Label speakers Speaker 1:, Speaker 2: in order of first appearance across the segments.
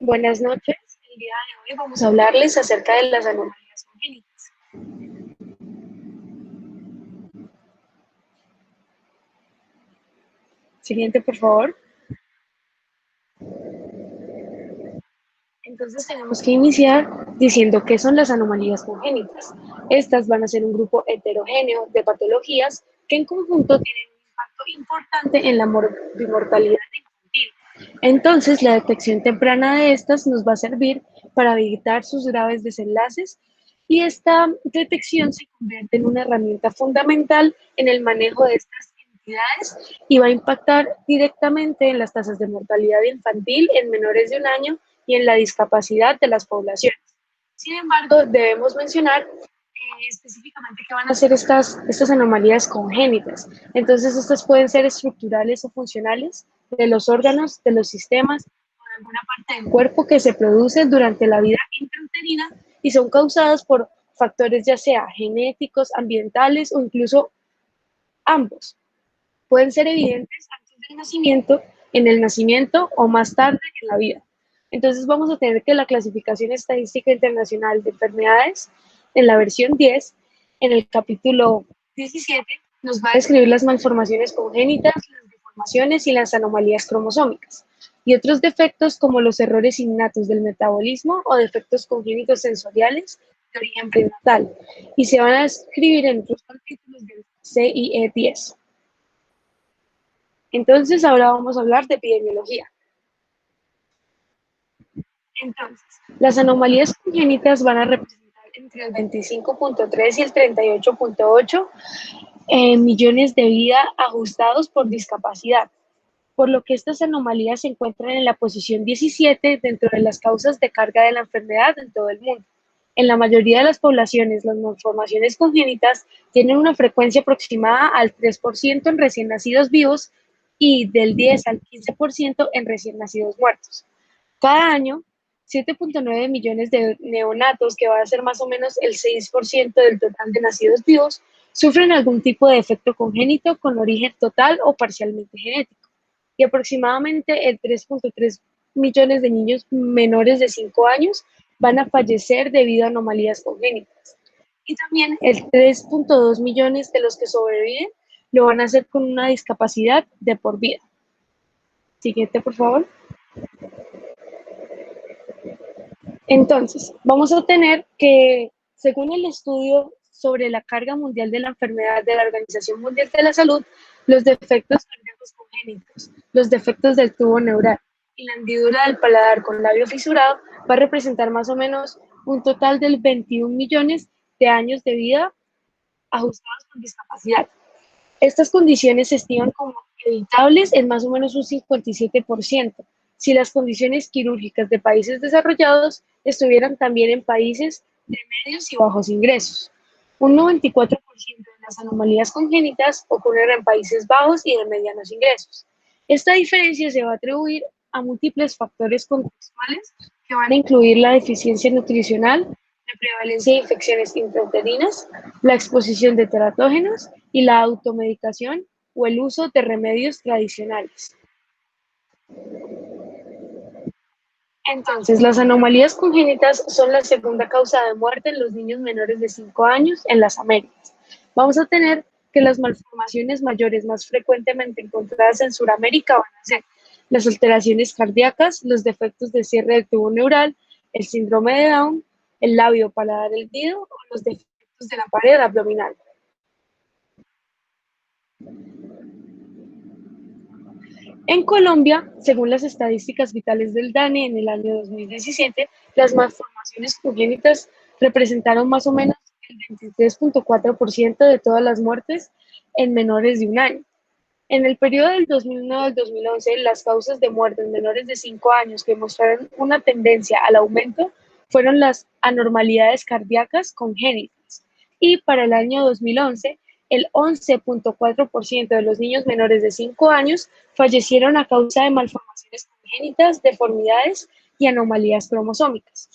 Speaker 1: Buenas noches. El día de hoy vamos a hablarles acerca de las anomalías congénitas. Siguiente, por favor. Entonces tenemos que iniciar diciendo qué son las anomalías congénitas. Estas van a ser un grupo heterogéneo de patologías que en conjunto tienen un impacto importante en la mortalidad infantil. Entonces, la detección temprana de estas nos va a servir para evitar sus graves desenlaces y esta detección se convierte en una herramienta fundamental en el manejo de estas entidades y va a impactar directamente en las tasas de mortalidad infantil en menores de un año y en la discapacidad de las poblaciones. Sin embargo, debemos mencionar específicamente qué van a ser estas anomalías congénitas. Entonces, estas pueden ser estructurales o funcionales de los órganos, de los sistemas o de alguna parte del cuerpo que se producen durante la vida intrauterina y son causadas por factores ya sea genéticos, ambientales o incluso ambos. Pueden ser evidentes antes del nacimiento, en el nacimiento o más tarde en la vida. Entonces vamos a tener que la clasificación estadística internacional de enfermedades en la versión 10, en el capítulo 17, nos va a describir las malformaciones congénitas, las deformaciones y las anomalías cromosómicas y otros defectos como los errores innatos del metabolismo o defectos congénitos sensoriales de origen prenatal y se van a describir en otros capítulos del CIE 10. Entonces, ahora vamos a hablar de epidemiología. Entonces, las anomalías congénitas van a representar entre el 25.3 y el 38.8 millones de vidas ajustados por discapacidad, por lo que estas anomalías se encuentran en la posición 17 dentro de las causas de carga de la enfermedad en todo el mundo. En la mayoría de las poblaciones, las malformaciones congénitas tienen una frecuencia aproximada al 3% en recién nacidos vivos y del 10 al 15% en recién nacidos muertos. Cada año, 7.9 millones de neonatos, que va a ser más o menos el 6% del total de nacidos vivos, sufren algún tipo de defecto congénito con origen total o parcialmente genético. Y aproximadamente el 3.3 millones de niños menores de 5 años van a fallecer debido a anomalías congénitas. Y también el 3.2 millones de los que sobreviven lo van a hacer con una discapacidad de por vida. Siguiente, por favor. Entonces, vamos a tener que, según el estudio sobre la carga mundial de la enfermedad de la Organización Mundial de la Salud, los defectos cardíacos congénitos, los defectos del tubo neural y la hendidura del paladar con labio fisurado va a representar más o menos un total del 21 millones de años de vida ajustados con discapacidad. Estas condiciones se estiman como evitables en más o menos un 57%, si las condiciones quirúrgicas de países desarrollados estuvieran también en países de medios y bajos ingresos. Un 94% de las anomalías congénitas ocurren en países bajos y de medianos ingresos. Esta diferencia se va a atribuir a múltiples factores contextuales que van a incluir la deficiencia nutricional, la prevalencia de infecciones intrauterinas, la exposición de teratógenos y la automedicación o el uso de remedios tradicionales. Entonces, las anomalías congénitas son la segunda causa de muerte en los niños menores de 5 años en las Américas. Vamos a tener que las malformaciones mayores más frecuentemente encontradas en Sudamérica van a ser las alteraciones cardíacas, los defectos de cierre del tubo neural, el síndrome de Down, el labio paladar hendido o los defectos de la pared abdominal. En Colombia, según las estadísticas vitales del DANE en el año 2017, las malformaciones congénitas representaron más o menos el 23.4% de todas las muertes en menores de un año. En el periodo del 2009 al 2011, las causas de muerte en menores de 5 años que mostraron una tendencia al aumento fueron las anormalidades cardíacas congénitas. Y para el año 2011, el 11.4% de los niños menores de 5 años fallecieron a causa de malformaciones congénitas, deformidades y anomalías cromosómicas.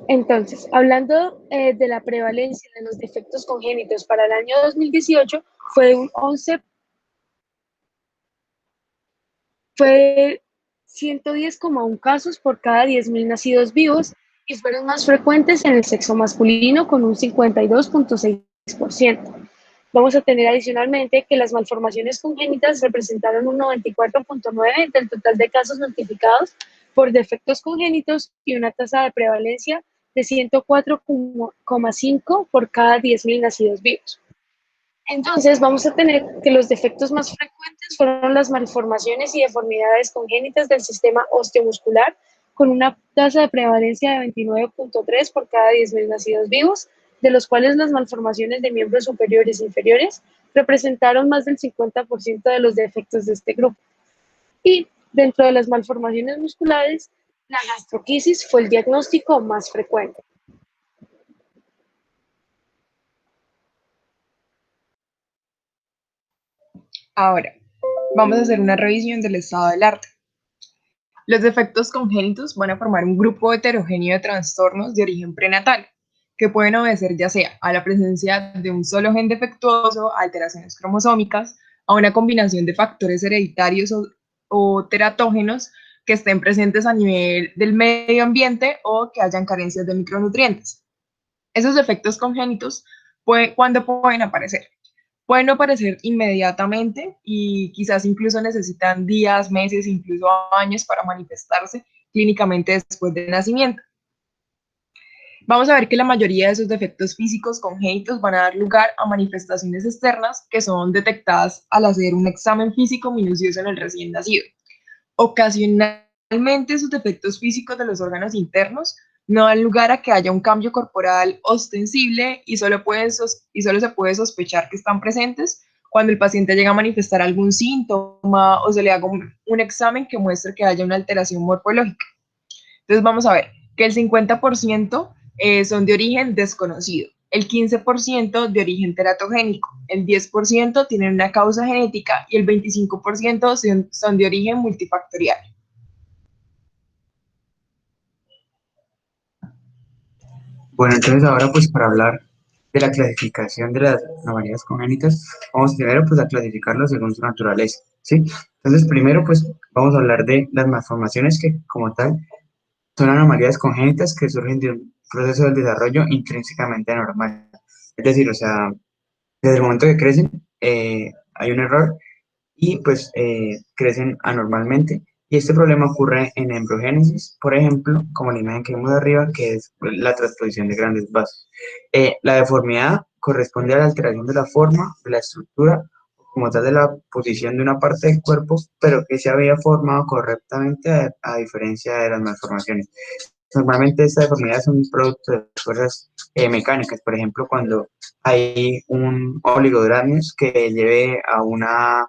Speaker 1: Entonces, hablando de la prevalencia de los defectos congénitos para el año 2018, fue de un 11 Fue 110,1 casos por cada 10.000 nacidos vivos y fueron más frecuentes en el sexo masculino con un 52,6%. Vamos a tener adicionalmente que las malformaciones congénitas representaron un 94,9% del total de casos notificados por defectos congénitos y una tasa de prevalencia de 104,5 por cada 10.000 nacidos vivos. Entonces, vamos a tener que los defectos más frecuentes fueron las malformaciones y deformidades congénitas del sistema osteomuscular, con una tasa de prevalencia de 29,3 por cada 10.000 nacidos vivos, de los cuales las malformaciones de miembros superiores e inferiores representaron más del 50% de los defectos de este grupo. Y dentro de las malformaciones musculares, la gastroquisis fue el diagnóstico más frecuente.
Speaker 2: Ahora, vamos a hacer una revisión del estado del arte. Los defectos congénitos van a formar un grupo heterogéneo de trastornos de origen prenatal, que pueden obedecer ya sea a la presencia de un solo gen defectuoso, a alteraciones cromosómicas, a una combinación de factores hereditarios o teratógenos que estén presentes a nivel del medio ambiente o que hayan carencias de micronutrientes. Esos defectos congénitos, ¿cuándo pueden aparecer? Pueden no aparecer inmediatamente y quizás incluso necesitan días, meses, incluso años para manifestarse clínicamente después del nacimiento. Vamos a ver que la mayoría de esos defectos físicos congénitos van a dar lugar a manifestaciones externas que son detectadas al hacer un examen físico minucioso en el recién nacido. Ocasionalmente, esos defectos físicos de los órganos internos no dan lugar a que haya un cambio corporal ostensible y solo se puede sospechar que están presentes cuando el paciente llega a manifestar algún síntoma o se le haga un examen que muestre que haya una alteración morfológica. Entonces vamos a ver que el 50% son de origen desconocido, el 15% de origen teratogénico, el 10% tienen una causa genética y el 25% son de origen multifactorial.
Speaker 3: Bueno, entonces ahora pues para hablar de la clasificación de las anomalías congénitas, vamos primero pues a clasificarlo según su naturaleza, ¿sí? Entonces primero pues vamos a hablar de las malformaciones que como tal son anomalías congénitas que surgen de un proceso del desarrollo intrínsecamente anormal. Es decir, o sea, desde el momento que crecen hay un error y pues crecen anormalmente. Y este problema ocurre en embriogénesis, por ejemplo, como la imagen que vemos arriba, que es la transposición de grandes vasos. La deformidad corresponde a la alteración de la forma, de la estructura, como tal de la posición de una parte del cuerpo, pero que se había formado correctamente a diferencia de las malformaciones. Normalmente esta deformidad es un producto de fuerzas mecánicas, por ejemplo, cuando hay un oligodramnios que lleve a una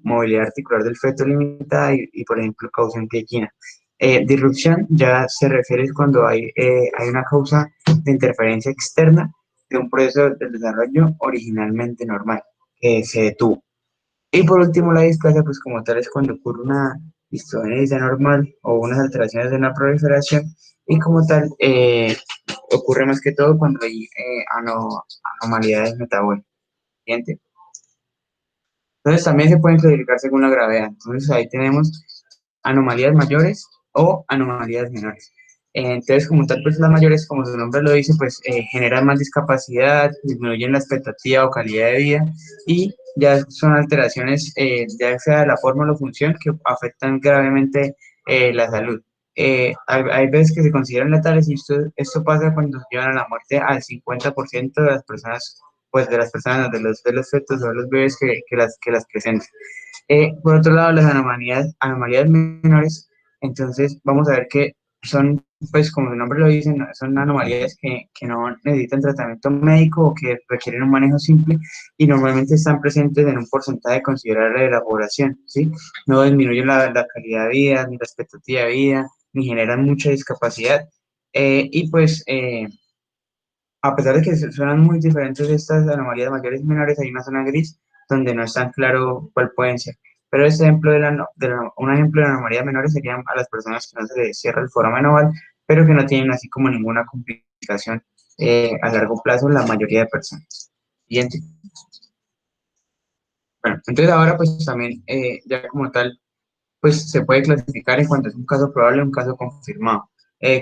Speaker 3: movilidad articular del feto limitada y, por ejemplo, causa angioquina. Disrupción ya se refiere cuando hay una causa de interferencia externa de un proceso de desarrollo originalmente normal que se detuvo. Y por último, la displasia, pues como tal, es cuando ocurre una histogenesis anormal o unas alteraciones en la proliferación y como tal ocurre más que todo cuando hay anomalidades metabólicas. ¿Entiende? Entonces también se pueden clasificar según la gravedad. Entonces ahí tenemos anomalías mayores o anomalías menores. Entonces, como tal, pues las mayores, como su nombre lo dice, pues generan más discapacidad, disminuyen la expectativa o calidad de vida y ya son alteraciones, ya sea de la forma o la función, que afectan gravemente la salud. Hay veces que se consideran letales y esto pasa cuando llevan a la muerte al 50% de las personas, pues de las personas, de los fetos o de los bebés que las presentan. Por otro lado, las anomalías menores, entonces vamos a ver que son, pues como el nombre lo dice, son anomalías que no necesitan tratamiento médico o que requieren un manejo simple y normalmente están presentes en un porcentaje considerable de la población, ¿sí? No disminuyen la calidad de vida, ni la expectativa de vida, ni generan mucha discapacidad. Y pues a pesar de que suenan muy diferentes estas anomalías mayores y menores, hay una zona gris donde no es tan claro cuál pueden ser. Pero este ejemplo un ejemplo de anomalías menores serían a las personas que no se les cierra el foramen oval, pero que no tienen así como ninguna complicación a largo plazo la mayoría de personas. Siguiente. Bueno, entonces ahora pues también ya como tal pues se puede clasificar en cuanto es un caso probable o un caso confirmado.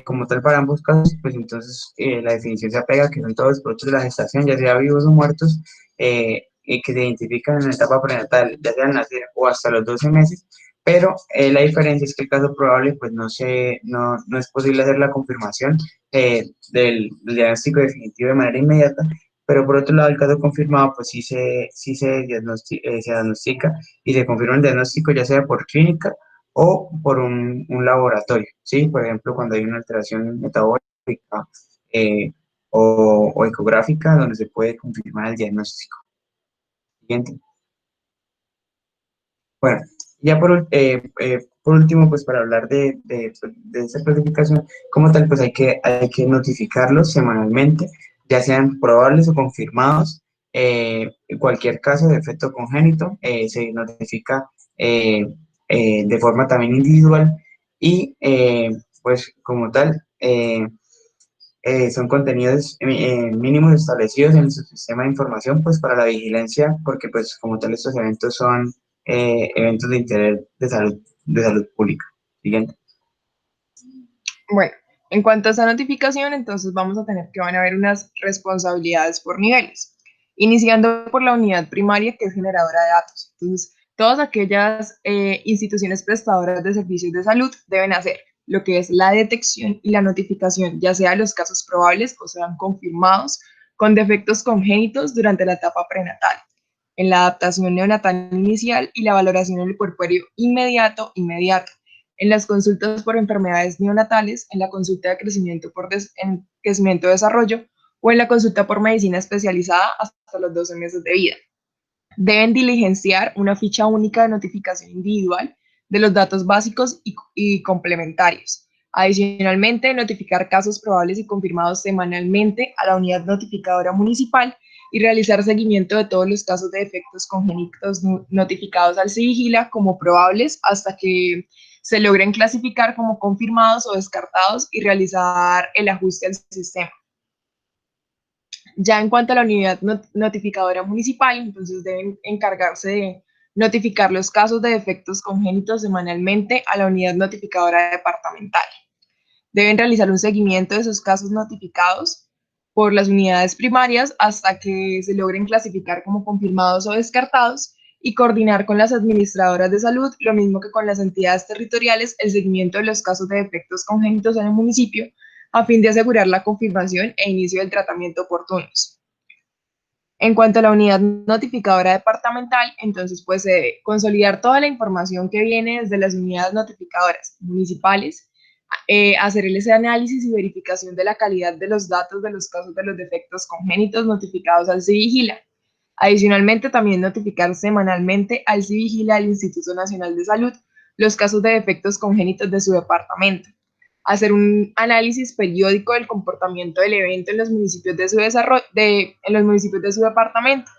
Speaker 3: Como tal, para ambos casos, pues entonces la definición se apega a que son todos los productos de la gestación, ya sea vivos o muertos, y que se identifican en la etapa prenatal, ya sea al nacer o hasta los 12 meses, pero la diferencia es que el caso probable, pues no es posible hacer la confirmación del diagnóstico definitivo de manera inmediata, pero por otro lado, el caso confirmado, pues se diagnostica y se confirma el diagnóstico ya sea por clínica o por un laboratorio, ¿sí? Por ejemplo, cuando hay una alteración metabólica eh, o ecográfica donde se puede confirmar el diagnóstico. Siguiente. Bueno, ya por último, pues para hablar de esta clasificación, como tal, pues hay que notificarlos semanalmente, ya sean probables o confirmados. En cualquier caso de efecto congénito se notifica eh, de forma también individual y pues como tal son contenidos mínimos establecidos en su sistema de información pues para la vigilancia porque pues como tal estos eventos son eventos de interés de salud pública. Siguiente.
Speaker 2: Bueno, en cuanto a esa notificación, entonces vamos a tener que van a haber unas responsabilidades por niveles, iniciando por la unidad primaria que es generadora de datos. Entonces, todas aquellas instituciones prestadoras de servicios de salud deben hacer lo que es la detección y la notificación, ya sea de los casos probables o sean confirmados con defectos congénitos durante la etapa prenatal, en la adaptación neonatal inicial y la valoración en el puerperio inmediato, en las consultas por enfermedades neonatales, en la consulta de crecimiento en crecimiento de desarrollo o en la consulta por medicina especializada hasta los 12 meses de vida. Deben diligenciar una ficha única de notificación individual de los datos básicos y complementarios. Adicionalmente, notificar casos probables y confirmados semanalmente a la unidad notificadora municipal y realizar seguimiento de todos los casos de defectos congénitos notificados al CIVIGILA como probables hasta que se logren clasificar como confirmados o descartados y realizar el ajuste al sistema. Ya en cuanto a la unidad notificadora municipal, entonces deben encargarse de notificar los casos de defectos congénitos semanalmente a la unidad notificadora departamental. Deben realizar un seguimiento de esos casos notificados por las unidades primarias hasta que se logren clasificar como confirmados o descartados y coordinar con las administradoras de salud, lo mismo que con las entidades territoriales, el seguimiento de los casos de defectos congénitos en el municipio a fin de asegurar la confirmación e inicio del tratamiento oportunos. En cuanto a la unidad notificadora departamental, entonces pues se debe consolidar toda la información que viene desde las unidades notificadoras municipales, hacer ese análisis y verificación de la calidad de los datos de los casos de los defectos congénitos notificados al CIVIGILA. Adicionalmente, también notificar semanalmente al CIVIGILA, al Instituto Nacional de Salud, los casos de defectos congénitos de su departamento. Hacer un análisis periódico del comportamiento del evento en los municipios de en los municipios de su departamento.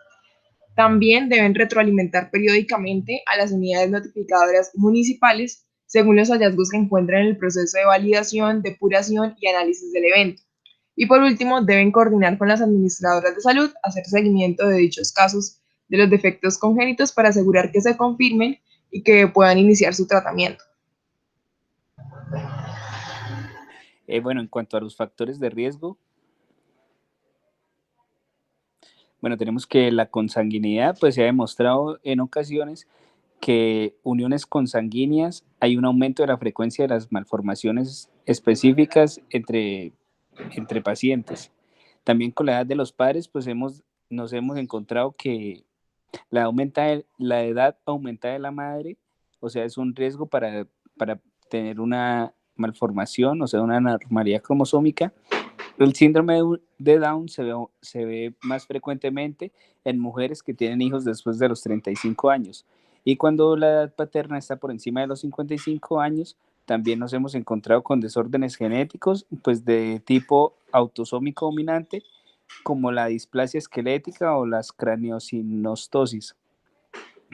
Speaker 2: También deben retroalimentar periódicamente a las unidades notificadoras municipales según los hallazgos que encuentren en el proceso de validación, depuración y análisis del evento. Y por último, deben coordinar con las administradoras de salud, hacer seguimiento de dichos casos de los defectos congénitos para asegurar que se confirmen y que puedan iniciar su tratamiento.
Speaker 4: Bueno, en cuanto a los factores de riesgo, bueno, tenemos que la consanguinidad, pues se ha demostrado en ocasiones que uniones consanguíneas hay un aumento de la frecuencia de las malformaciones específicas entre pacientes. También con la edad de los padres, pues nos hemos encontrado que la edad aumentada de la madre, o sea, es un riesgo para tener una malformación, o sea, una anormalidad cromosómica. El síndrome de Down se ve más frecuentemente en mujeres que tienen hijos después de los 35 años. Y cuando la edad paterna está por encima de los 55 años, también nos hemos encontrado con desórdenes genéticos, pues de tipo autosómico dominante, como la displasia esquelética o las craneosinostosis.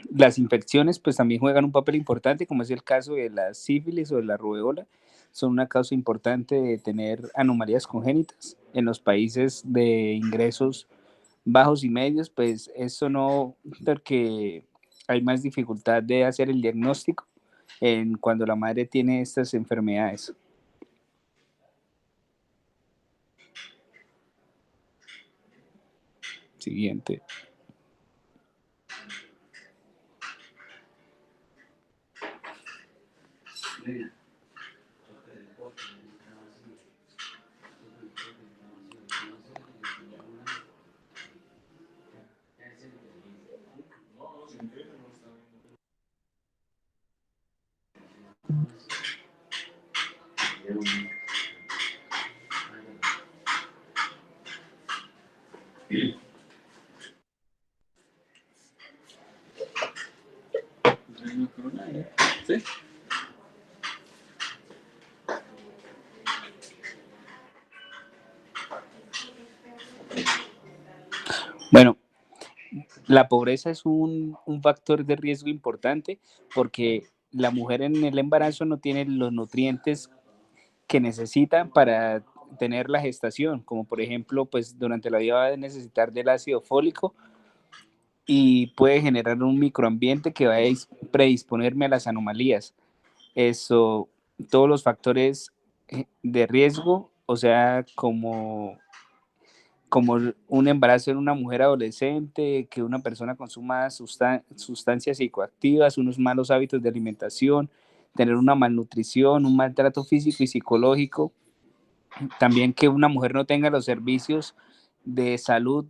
Speaker 4: Las infecciones pues también juegan un papel importante, como es el caso de la sífilis o de la rubeola. Son una causa importante de tener anomalías congénitas. En los países de ingresos bajos y medios, pues eso no, porque hay más dificultad de hacer el diagnóstico en cuando la madre tiene estas enfermedades. Siguiente. ¿Sí? Bueno, la pobreza es un factor de riesgo importante porque la mujer en el embarazo no tiene los nutrientes que necesita para tener la gestación, como por ejemplo, pues durante la vida va a necesitar del ácido fólico y puede generar un microambiente que va a predisponerme a las anomalías. Eso, todos los factores de riesgo, o sea, como un embarazo en una mujer adolescente, que una persona consuma sustancias psicoactivas, unos malos hábitos de alimentación, tener una malnutrición, un maltrato físico y psicológico, también que una mujer no tenga los servicios de salud,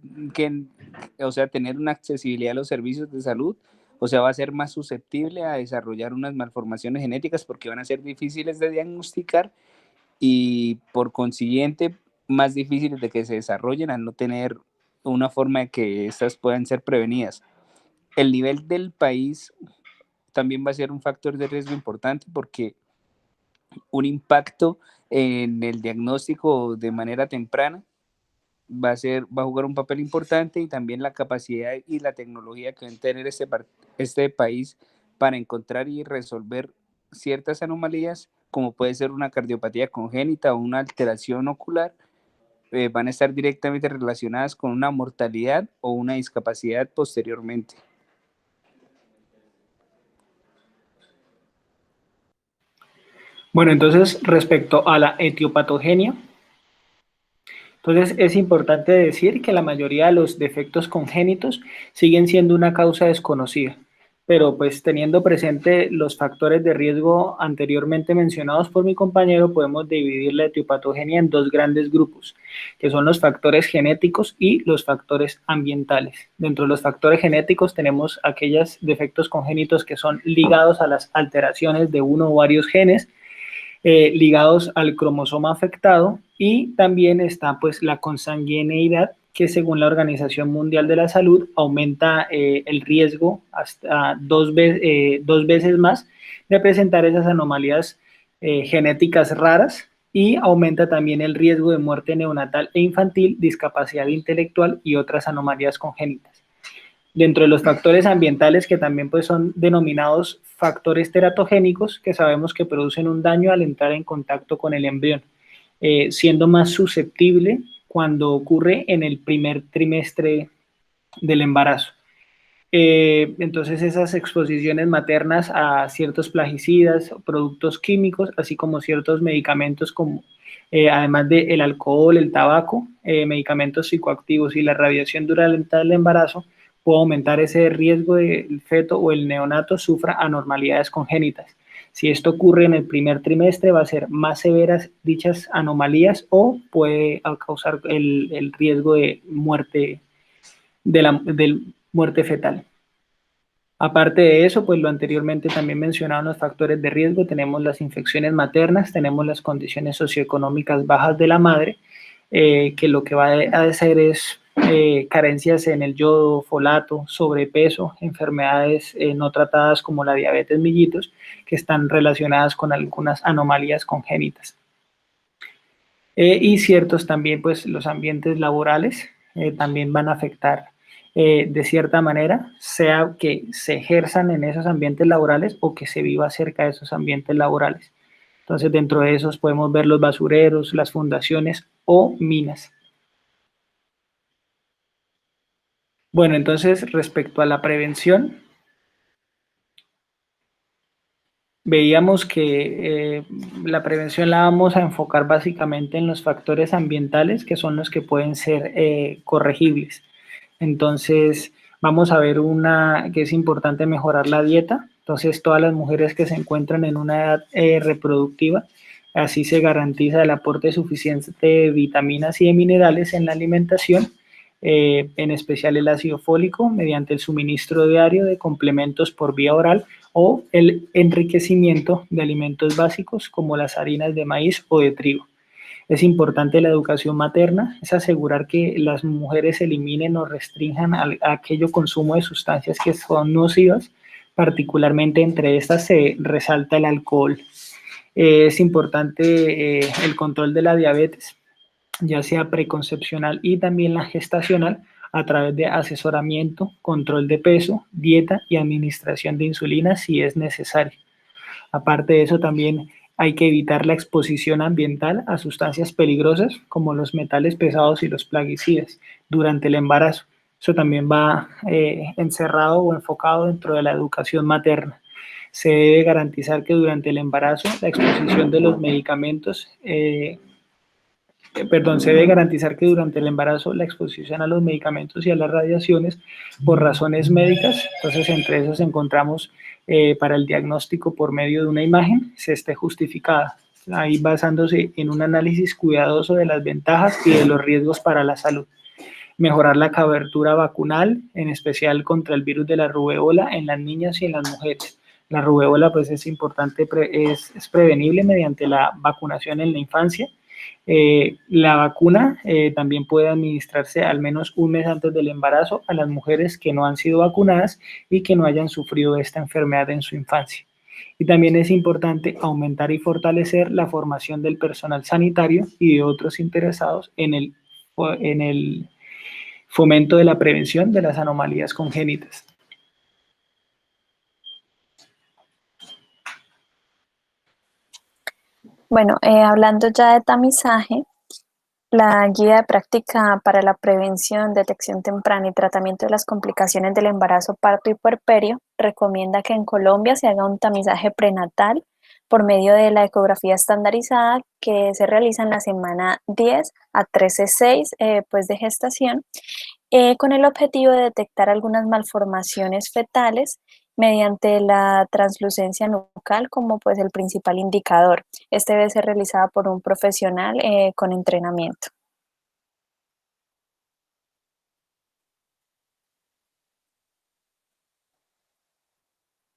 Speaker 4: o sea, tener una accesibilidad a los servicios de salud, o sea, va a ser más susceptible a desarrollar unas malformaciones genéticas porque van a ser difíciles de diagnosticar y por consiguiente más difíciles de que se desarrollen al no tener una forma de que estas puedan ser prevenidas. El nivel del país también va a ser un factor de riesgo importante porque un impacto en el diagnóstico de manera temprana va a jugar un papel importante y también la capacidad y la tecnología que va a tener este país para encontrar y resolver ciertas anomalías, como puede ser una cardiopatía congénita o una alteración ocular, van a estar directamente relacionadas con una mortalidad o una discapacidad posteriormente.
Speaker 5: Bueno, entonces respecto a la etiopatogenia, entonces es importante decir que la mayoría de los defectos congénitos siguen siendo una causa desconocida, pero pues teniendo presente los factores de riesgo anteriormente mencionados por mi compañero, podemos dividir la etiopatogenia en dos grandes grupos, que son los factores genéticos y los factores ambientales. Dentro de los factores genéticos tenemos aquellos defectos congénitos que son ligados a las alteraciones de uno o varios genes, ligados al cromosoma afectado, y también está pues la consanguineidad, que según la Organización Mundial de la Salud aumenta el riesgo hasta dos veces más de presentar esas anomalías genéticas raras, y aumenta también el riesgo de muerte neonatal e infantil, discapacidad intelectual y otras anomalías congénitas. Dentro de los factores ambientales, que también pues son denominados factores teratogénicos, que sabemos que producen un daño al entrar en contacto con el embrión, siendo más susceptible cuando ocurre en el primer trimestre del embarazo. Entonces esas exposiciones maternas a ciertos plaguicidas, productos químicos, así como ciertos medicamentos como además del alcohol, el tabaco, medicamentos psicoactivos y la radiación durante el embarazo, puede aumentar ese riesgo de el feto o el neonato sufra anormalidades congénitas. Si esto ocurre en el primer trimestre, va a ser más severas dichas anomalías o puede causar el riesgo de muerte, de muerte fetal. Aparte de eso, pues lo anteriormente también mencionado en los factores de riesgo, tenemos las infecciones maternas, tenemos las condiciones socioeconómicas bajas de la madre, que lo que va a hacer es carencias en el yodo, folato, sobrepeso, enfermedades no tratadas como la diabetes mellitus, que están relacionadas con algunas anomalías congénitas. Y ciertos también, pues los ambientes laborales también van a afectar de cierta manera, sea que se ejerzan en esos ambientes laborales o que se viva cerca de esos ambientes laborales. Entonces, dentro de esos podemos ver los basureros, las fundaciones o minas. Bueno, entonces, respecto a la prevención, veíamos que la prevención la vamos a enfocar básicamente en los factores ambientales, que son los que pueden ser corregibles. Entonces, vamos a ver que es importante mejorar la dieta. Entonces, todas las mujeres que se encuentran en una edad reproductiva, así se garantiza el aporte suficiente de vitaminas y de minerales en la alimentación, en especial el ácido fólico, mediante el suministro diario de complementos por vía oral o el enriquecimiento de alimentos básicos como las harinas de maíz o de trigo. Es importante la educación materna, es asegurar que las mujeres eliminen o restrinjan aquello consumo de sustancias que son nocivas, particularmente entre estas se resalta el alcohol. Es importante el control de la diabetes, ya sea preconcepcional y también la gestacional, a través de asesoramiento, control de peso, dieta y administración de insulina si es necesario. Aparte de eso, también hay que evitar la exposición ambiental a sustancias peligrosas como los metales pesados y los plaguicidas durante el embarazo. Eso también va encerrado o enfocado dentro de la educación materna. Se debe garantizar que durante el embarazo la exposición de los medicamentos se debe garantizar que durante el embarazo la exposición a los medicamentos y a las radiaciones por razones médicas, entonces entre esas encontramos para el diagnóstico por medio de una imagen, se esté justificada, ahí basándose en un análisis cuidadoso de las ventajas y de los riesgos para la salud. Mejorar la cobertura vacunal, en especial contra el virus de la rubéola en las niñas y en las mujeres. La rubéola pues es importante, es prevenible mediante la vacunación en la infancia. La vacuna también puede administrarse al menos un mes antes del embarazo a las mujeres que no han sido vacunadas y que no hayan sufrido esta enfermedad en su infancia. Y también es importante aumentar y fortalecer la formación del personal sanitario y de otros interesados en el fomento de la prevención de las anomalías congénitas.
Speaker 6: Bueno, hablando ya de tamizaje, la guía de práctica para la prevención, detección temprana y tratamiento de las complicaciones del embarazo, parto y puerperio recomienda que en Colombia se haga un tamizaje prenatal por medio de la ecografía estandarizada que se realiza en la semana 10 a 13,6 pues de gestación, con el objetivo de detectar algunas malformaciones fetales mediante la translucencia nucal como pues el principal indicador. Este debe ser realizado por un profesional con entrenamiento.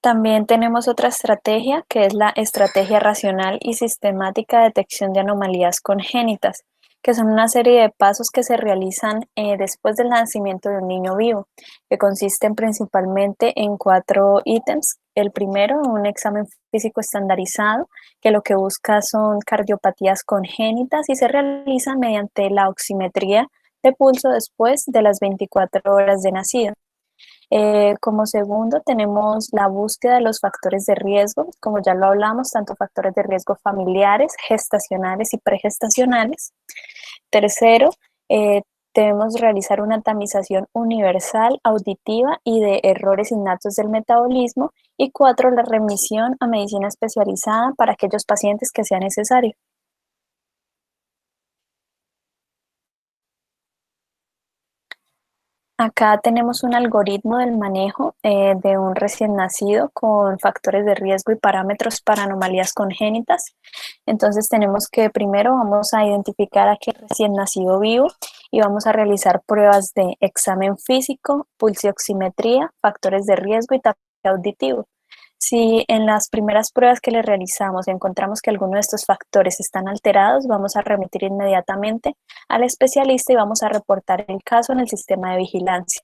Speaker 6: También tenemos otra estrategia que es la estrategia racional y sistemática de detección de anomalías congénitas, que son una serie de pasos que se realizan después del nacimiento de un niño vivo, que consisten principalmente en 4 ítems. El primero, un examen físico estandarizado, que lo que busca son cardiopatías congénitas y se realizan mediante la oximetría de pulso después de las 24 horas de nacido. Como segundo, tenemos la búsqueda de los factores de riesgo, como ya lo hablamos, tanto factores de riesgo familiares, gestacionales y pregestacionales. Tercero, debemos realizar una tamización universal, auditiva y de errores innatos del metabolismo. Y 4, la remisión a medicina especializada para aquellos pacientes que sea necesario. Acá tenemos un algoritmo del manejo de un recién nacido con factores de riesgo y parámetros para anomalías congénitas. Entonces tenemos que primero vamos a identificar a aquel recién nacido vivo y vamos a realizar pruebas de examen físico, pulsioximetría, factores de riesgo y tamizaje auditivo. Si en las primeras pruebas que le realizamos encontramos que alguno de estos factores están alterados, vamos a remitir inmediatamente al especialista y vamos a reportar el caso en el sistema de vigilancia.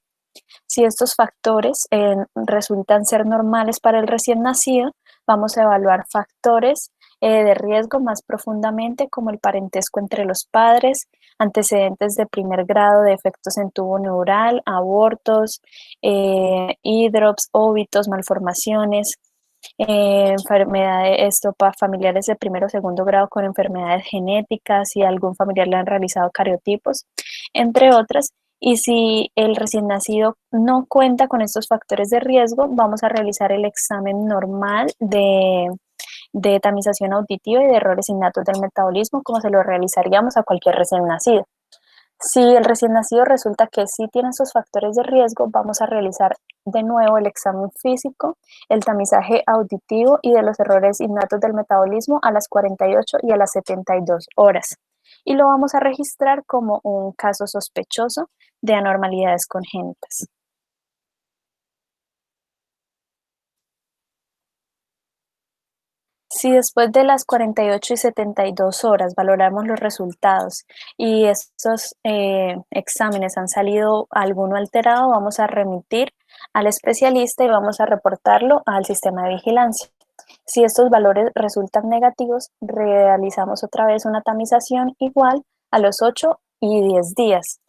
Speaker 6: Si estos factores resultan ser normales para el recién nacido, vamos a evaluar factores de riesgo más profundamente, como el parentesco entre los padres, antecedentes de primer grado de efectos en tubo neural, abortos, hidrops, óbitos, malformaciones, enfermedades familiares de primero o segundo grado con enfermedades genéticas, si a algún familiar le han realizado cariotipos, entre otras. Y si el recién nacido no cuenta con estos factores de riesgo, vamos a realizar el examen normal de de tamización auditiva y de errores innatos del metabolismo, como se lo realizaríamos a cualquier recién nacido. Si el recién nacido resulta que sí tiene esos factores de riesgo, vamos a realizar de nuevo el examen físico, el tamizaje auditivo y de los errores innatos del metabolismo a las 48 y a las 72 horas. Y lo vamos a registrar como un caso sospechoso de anormalidades congénitas. Si después de las 48 y 72 horas valoramos los resultados y estos exámenes han salido alguno alterado, vamos a remitir al especialista y vamos a reportarlo al sistema de vigilancia. Si estos valores resultan negativos, realizamos otra vez una tamización igual a los 8 y 10 días.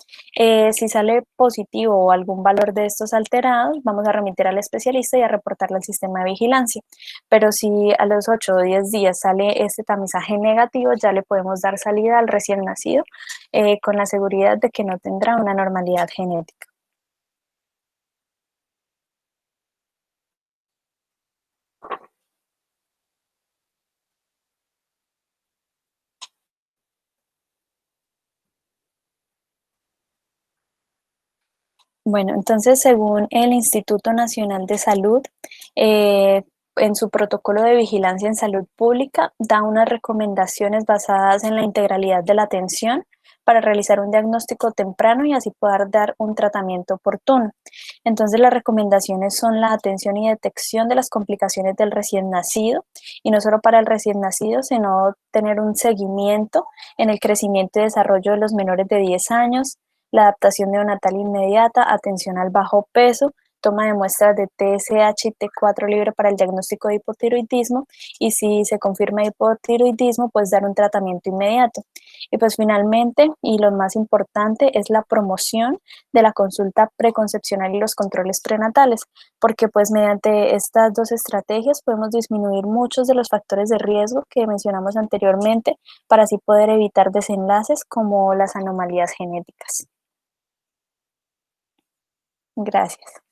Speaker 6: Si sale positivo o algún valor de estos alterados, vamos a remitir al especialista y a reportarlo al sistema de vigilancia. Pero si a los 8 o 10 días sale este tamizaje negativo, ya le podemos dar salida al recién nacido con la seguridad de que no tendrá una anormalidad genética. Bueno, entonces según el Instituto Nacional de Salud, en su protocolo de vigilancia en salud pública, da unas recomendaciones basadas en la integralidad de la atención para realizar un diagnóstico temprano y así poder dar un tratamiento oportuno. Entonces las recomendaciones son la atención y detección de las complicaciones del recién nacido, y no solo para el recién nacido, sino tener un seguimiento en el crecimiento y desarrollo de los menores de 10 años, la adaptación neonatal inmediata, atención al bajo peso, toma de muestras de TSH y T4 libre para el diagnóstico de hipotiroidismo, y si se confirma hipotiroidismo, pues dar un tratamiento inmediato. Y pues finalmente, y lo más importante, es la promoción de la consulta preconcepcional y los controles prenatales, porque pues mediante estas dos estrategias podemos disminuir muchos de los factores de riesgo que mencionamos anteriormente para así poder evitar desenlaces como las anomalías genéticas. Gracias.